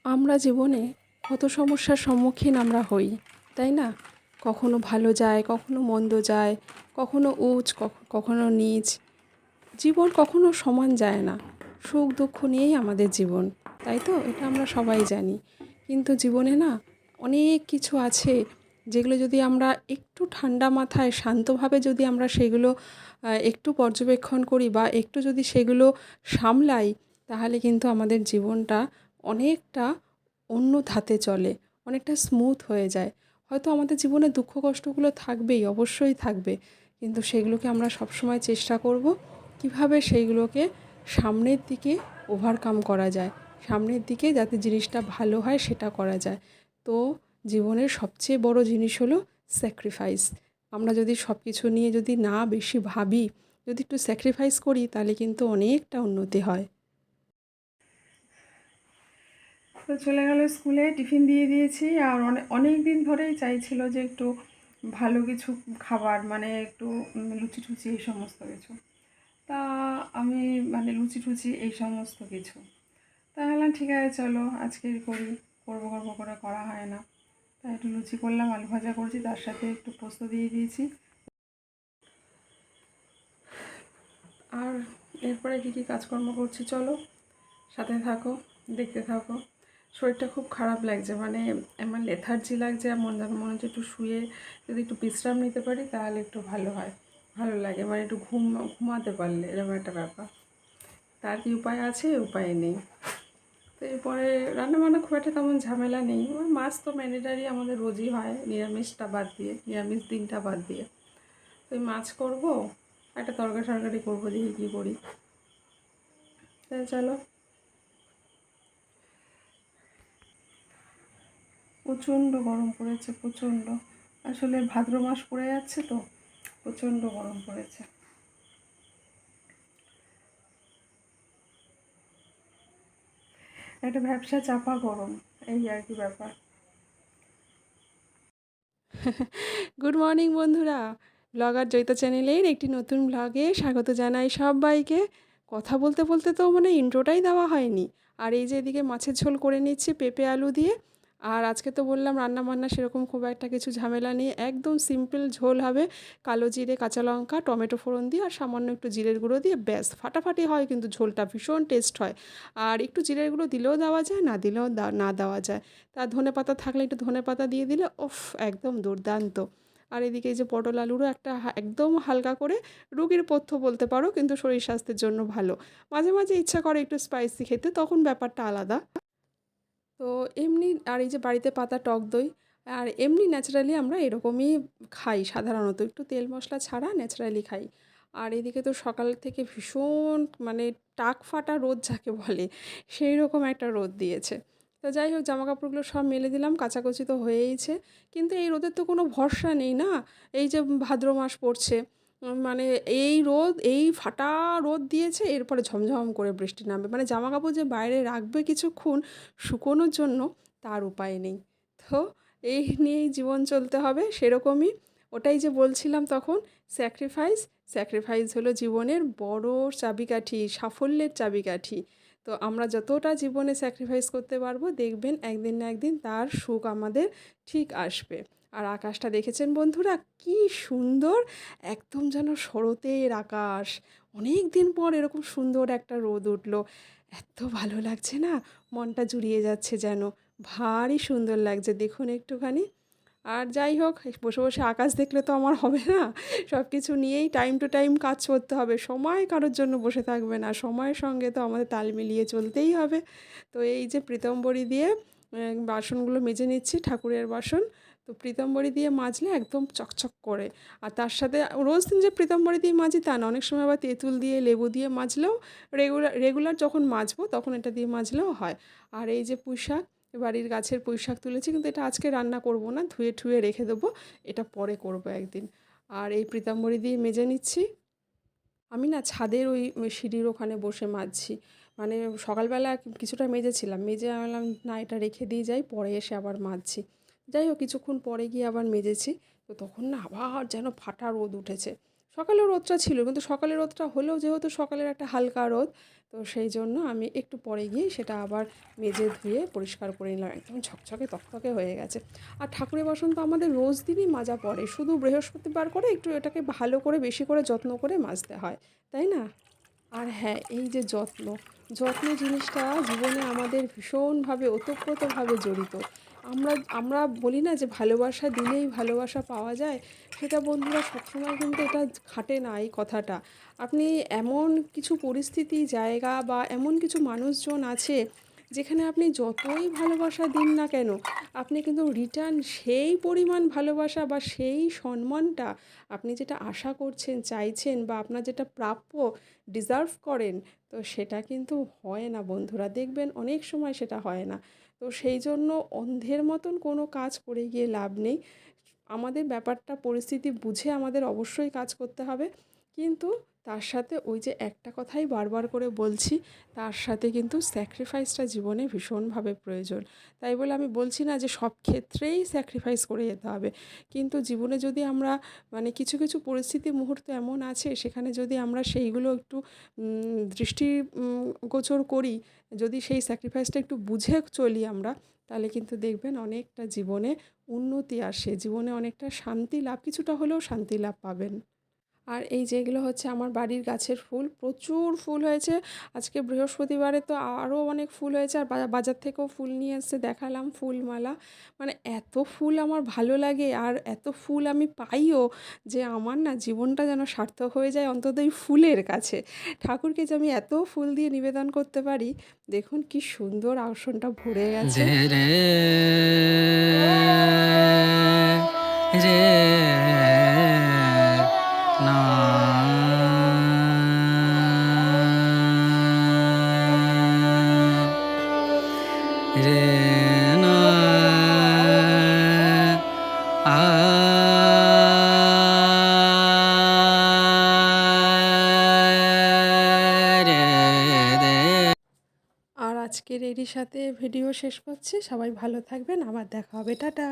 আমরা জীবনে কত সমস্যার সম্মুখীন আমরা হই, তাই না? কখনো ভালো যায়, কখনো মন্দ যায়, কখনো উঁচ কখনো নিচ। জীবন কখনো সমান যায় না। সুখ দুঃখ নিয়েই আমাদের জীবন, তাই তো? এটা আমরা সবাই জানি। কিন্তু জীবনে না অনেক কিছু আছে যেগুলো যদি আমরা একটু ঠান্ডা মাথায় শান্তভাবে যদি আমরা সেগুলো একটু পর্যবেক্ষণ করি বা একটু যদি সেগুলো সামলাই, তাহলে কিন্তু আমাদের জীবনটা অনেকটা অন্য ধাতে চলে, অনেকটা স্মুথ হয়ে যায়। হয়তো আমাদের জীবনে দুঃখ কষ্টগুলো থাকবেই, অবশ্যই থাকবে, কিন্তু সেগুলোকে আমরা সবসময় চেষ্টা করব কিভাবে সেইগুলোকে সামনের দিকে ওভারকাম করা যায়, সামনের দিকে যাতে জিনিসটা ভালো হয় সেটা করা যায়। তো জীবনের সবচেয়ে বড় জিনিস হলো স্যাক্রিফাইস। আমরা যদি সব কিছু নিয়ে যদি না বেশি ভাবি, যদি একটু স্যাক্রিফাইস করি, তাহলে কিন্তু অনেকটা উন্নতি হয়। তো চলে গেল স্কুলে, টিফিন দিয়ে দিয়েছি। আর অনেক দিন ধরেই চাইছিল যে একটু ভালো কিছু খাবার, মানে একটু লুচি টুচি এই সমস্ত কিছু। তা আমি মানে লুচি টুচি এই সমস্ত কিছু, তাহলে ঠিক আছে চলো আজকেই করি। করবো করবো করে করা হয় না, তাই একটু লুচি করলাম, আলু ভাজা করছি, তার সাথে একটু পোস্ত দিয়ে দিয়েছি। আর এরপরে কী কী কাজকর্ম করছি চলো, সাথে থাকো, দেখতে থাকো। শরীরটা খুব খারাপ লাগছে, মানে এমন লেথার্জি লাগছে, মনে হচ্ছে একটু শুয়ে যদি একটু বিশ্রাম নিতে পারি তাহলে একটু ভালো হয়, ভালো লাগে, মানে একটু ঘুমাতে পারলে, এরকম একটা ব্যাপার। তার কি উপায় আছে? উপায় নেই। তো এরপরে রান্নাবান্না খুব একটা তেমন ঝামেলা নেই। ওই মাছ তো ম্যান্ডেটারি আমাদের রোজই হয়, নিরামিষটা বাদ দিয়ে, নিরামিষ দিনটা বাদ দিয়ে। তো ওই মাছ করবো, একটা তরকারি টরকারি করবো, দেখি কী করি। তাই চলো। প্রচণ্ড গরম পড়েছে, প্রচণ্ড। আসলে ভাদ্র মাস পড়ে যাচ্ছে তো, প্রচণ্ড গরম পড়েছে। একটা ব্যবসা চাপা গরম, এই আর কি ব্যাপার। গুড মর্নিং বন্ধুরা, ব্লগার জয়িতা চ্যানেলের একটি নতুন ব্লগে স্বাগত জানাই সবাইকে। কথা বলতে বলতে তো মানে ইন্ট্রোটাই দেওয়া হয়নি। আর এই যে এদিকে মাছের ঝোল করে নিচ্ছি পেঁপে আলু দিয়ে। আর আজকে তো বললাম রান্না বান্না সেরকম খুব একটা কিছু ঝামেলা নেই, একদম সিম্পল ঝোল হবে। কালো জিরে, কাঁচা লঙ্কা, টমেটো ফোড়ন দিয়ে আর সামান্য একটু জিরের গুঁড়ো দিয়ে, ব্যাস ফাটাফাটি হয়, কিন্তু ঝোলটা ভীষণ টেস্ট হয়। আর একটু জিরের গুঁড়ো দিলেও দেওয়া যায়, না দিলেও না দেওয়া যায়। তার ধনেপাতা থাকলে একটু ধনেপাতা দিয়ে দিলে ওফ, একদম দুর্দান্ত। আর এদিকে এই যে পটল আলুরও একটা একদম হালকা করে রুগীর পথ্য বলতে পারো, কিন্তু শরীর স্বাস্থ্যের জন্য ভালো। মাঝে মাঝে ইচ্ছা করে একটু স্পাইসি খেতে, তখন ব্যাপারটা আলাদা। তো এমনি আর এই যে বাড়িতে পাতা টক দই, আর এমনি ন্যাচারালি আমরা এরকমই খাই সাধারণত, একটু তেল মশলা ছাড়া ন্যাচারালি খাই। আর এদিকে তো সকাল থেকে ভীষণ মানে টাক ফাটা রোদ যাকে বলে, সেই রকম একটা রোদ দিয়েছে। তো যাই হোক, জামা কাপড়গুলো সব মেলে দিলাম, কাচাকুচি তো হয়েইছে। কিন্তু এই রোদের তো কোনো ভরসা নেই না। এই যে ভাদ্র মাস পড়ছে, মানে এই রোদ, এই ফাটা রোদ দিয়েছে, এরপরে ঝমঝম করে বৃষ্টি নামবে, মানে জামা কাপড় যে বাইরে রাখবে কিছুক্ষণ শুকোনোর জন্য, তার উপায় নেই। তো এই নিয়েই জীবন চলতে হবে সেরকমই। ওটাই যে বলছিলাম তখন, স্যাক্রিফাইস। স্যাক্রিফাইস হলো জীবনের বড় চাবিকাঠি, সাফল্যের চাবিকাঠি। তো আমরা যতটা জীবনে স্যাক্রিফাইস করতে পারবো, দেখবেন একদিন না একদিন তার সুখ আমাদের ঠিক আসবে। আর আকাশটা দেখেছেন বন্ধুরা, কি সুন্দর, একদম যেন শরতের আকাশ। অনেক দিন পর এরকম সুন্দর একটা রোদ উঠলো, এত ভালো লাগছে না, মনটা জুড়িয়ে যাচ্ছে যেন। ভারী সুন্দর লাগছে, দেখুন একটুখানি। আর যাই হোক, বসে বসে আকাশ দেখলে তো আমার হবে না, সব কিছু নিয়েই টাইম টু টাইম কাজ করতে হবে। সময় কারোর জন্য বসে থাকবে না, সময়ের সঙ্গে তো আমাদের তাল মিলিয়ে চলতেই হবে। তো এই যে প্রীতমবড়ি দিয়ে বাসনগুলো মেজে নিচ্ছি, ঠাকুরের বাসন। তো প্রীতমবড়ি দিয়ে মাজলে একদম চকচক করে। আর তার সাথে রোজ দিন যে প্রীতমবড়ি দিয়ে মাজি তা না, অনেক সময় আবার তেঁতুল দিয়ে, লেবু দিয়ে মাজলেও, রেগুলার যখন মাজবো তখন এটা দিয়ে মাজলেও হয়। আর এই যে পুঁইশাক, বাড়ির গাছের পুঁইশাক তুলেছি, কিন্তু এটা আজকে রান্না করব না, ধুয়ে ঠুয়ে রেখে দেবো, এটা পরে করব একদিন। আর এই প্রীতমবড়ি দিয়ে মেজে নিচ্ছি। আমি না ছাদের ওই সিঁড়ির ওখানে বসে মাজছি, মানে সকালবেলা কিছুটা মেজেছিলাম, মেজে আমি বললাম না এটা রেখে দিয়ে যাই, পরে এসে আবার মাজছি। যাই হোক, কিছুক্ষণ পরে গিয়ে আবার মেজেছি। তো তখন না আবার যেন ফাটা রোদ উঠেছে। সকালেও রোদটা ছিল, কিন্তু সকালের রোদটা হলেও যেহেতু সকালের একটা হালকা রোদ, তো সেই জন্য আমি একটু পরে গিয়েই সেটা আবার মেজে ধুয়ে পরিষ্কার করে নিলাম। একদম ঝকঝকে তকতকে হয়ে গেছে। আর ঠাকুরের বাসন তো আমাদের রোজ দিনই মাজা পড়ে, শুধু বৃহস্পতিবার করে একটু এটাকে ভালো করে বেশি করে যত্ন করে মাজতে হয়, তাই না? আর হ্যাঁ, এই যে যত্ন, যত্ন জিনিসটা জীবনে আমাদের ভীষণভাবে ওতপ্রোতভাবে জড়িত। আমরা আমরা বলি না যে ভালোবাসা দিলেই ভালোবাসা পাওয়া যায়, সেটা বন্ধুরা সবসময় কিন্তু এটা খাটে না এই কথাটা। আপনি এমন কিছু পরিস্থিতি, জায়গা বা এমন কিছু মানুষজন আছে যেখানে আপনি যতই ভালোবাসা দিন না কেন, আপনি কিন্তু রিটার্ন সেই পরিমাণ ভালোবাসা বা সেই সম্মানটা আপনি যেটা আশা করছেন, চাইছেন বা আপনার যেটা প্রাপ্য, ডিজার্ভ করেন, তো সেটা কিন্তু হয় না বন্ধুরা। দেখবেন অনেক সময় সেটা হয় না। তো সেই জন্য অন্ধের মতন কোনো কাজ করে গিয়ে লাভ নেই। আমাদের ব্যাপারটা পরিস্থিতি বুঝে আমাদের অবশ্যই কাজ করতে হবে, কিন্তু তার সাথে ওই যে একটা কথাই বারবার করে বলছি, তার সাথে কিন্তু স্যাক্রিফাইসটা জীবনে ভীষণভাবে প্রয়োজন। তাই বলে আমি বলছি না যে সব ক্ষেত্রেই স্যাক্রিফাইস করে যেতে হবে, কিন্তু জীবনে যদি আমরা মানে কিছু কিছু পরিস্থিতি মুহূর্ত এমন আছে সেখানে যদি আমরা সেইগুলো একটু দৃষ্টি গোচর করি, যদি সেই স্যাক্রিফাইসটা একটু বুঝে চলি আমরা, তাহলে কিন্তু দেখবেন অনেকটা জীবনে উন্নতি আসে, জীবনে অনেকটা শান্তি লাভ, কিছুটা হলেও শান্তি লাভ পাবেন। আর এই যেগুলো হচ্ছে আমার বাড়ির গাছের ফুল, প্রচুর ফুল হয়েছে। আজকে বৃহস্পতিবারে তো আরও অনেক ফুল হয়েছে, আর বাজার থেকেও ফুল নিয়ে এসে দেখালাম, ফুলমালা। মানে এত ফুল আমার ভালো লাগে আর এত ফুল আমি পাইও, যে আমার না জীবনটা যেন সার্থক হয়ে যায় অন্তত এই ফুলের কাছে। ঠাকুরকে যে আমি এত ফুল দিয়ে নিবেদন করতে পারি, দেখুন কি সুন্দর আসনটা ভরে গেছে। যে রে রে না রে না আ রে দে। আর আজকের এরই সাথে ভিডিও শেষ করছি। সবাই ভালো থাকবেন, আবার দেখা হবে, টাটা।